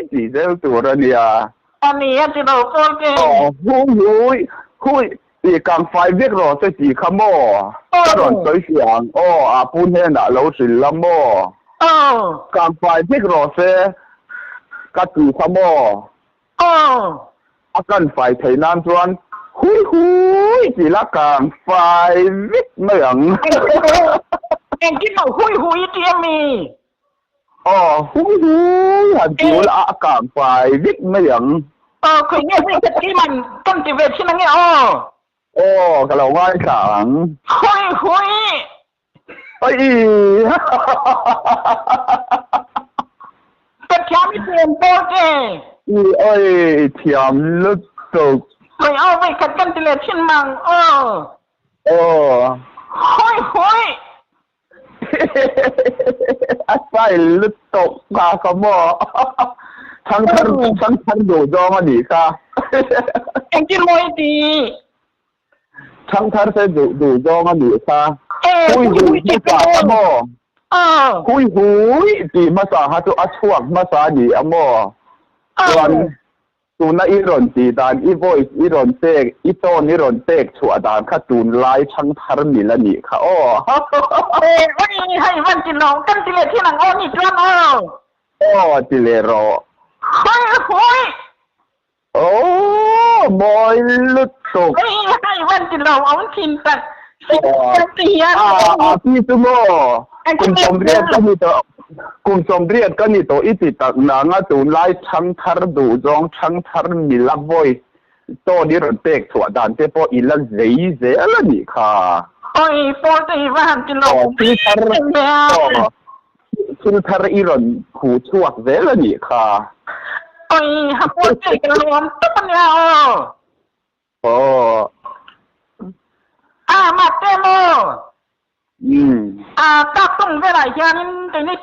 几这多了你啊？อันนี้จิโร่โกเก哦，你刚快别了这几颗么？这轮水响哦，啊，半天那老是了么？เออ刚快别了这，个几颗么？เออ啊，刚快提南砖，是那刚快别么样？เองกินเอาหุยเจียมี哦，很久了啊，刚快别么样？คือเนี่ยสิที่มันต้นจิเวทที่นั่นเนี่ย哦，个老外讲，หุย哎，เป็นแค่ไม่เปลี่ยนโปรเจ你哎，甜了都。ไม่เอาไปขัดกันจิเลชินมัง哦，หุยอาศัยลึกตกกาขโมทั้งดูจองอันนี้ค่ะเองกินมวยดีทั้งเส้นดูจองอันนี้ค่ะหุยที่กาขโมหุยดีมาสาหาตัวช่วงมาสาดีอ่ะโมวันตูน่าอีรอนตีดานอีโวอีรอนเตกอีโตนอีรอนเตกชัวดานค่ะตูนไล่ทั้งทารมีละนี่ค่ะโอ้ให้มันกินน้องกันจิเลที่หลังนี่จ้าโอ้จิเลโรหุยโอ้บอยลุดตกให้มันกินเราเอากินแต่เตียพี่สมอคุณสมเรียนก็มีตัวคุณสมเรียนก็มีตัวอิติตักนางตูนไล่ช่างทารดูจองช่างทารมีลับบอยตัวนี้รถเตกถั่วดานเจ้าพออีละเจ๋ละนี่ค่ะโอ้ยปกติว่ากินเราพี่ทารคุณทารอีรอนผูช่วงเจ๋ละนี่ค่ะโอ้ยฮับปกติกันรวมตุ๊บเนี่ยโอ้มาเตโมก็ต้องเวลาเช้านี้ตรงนี้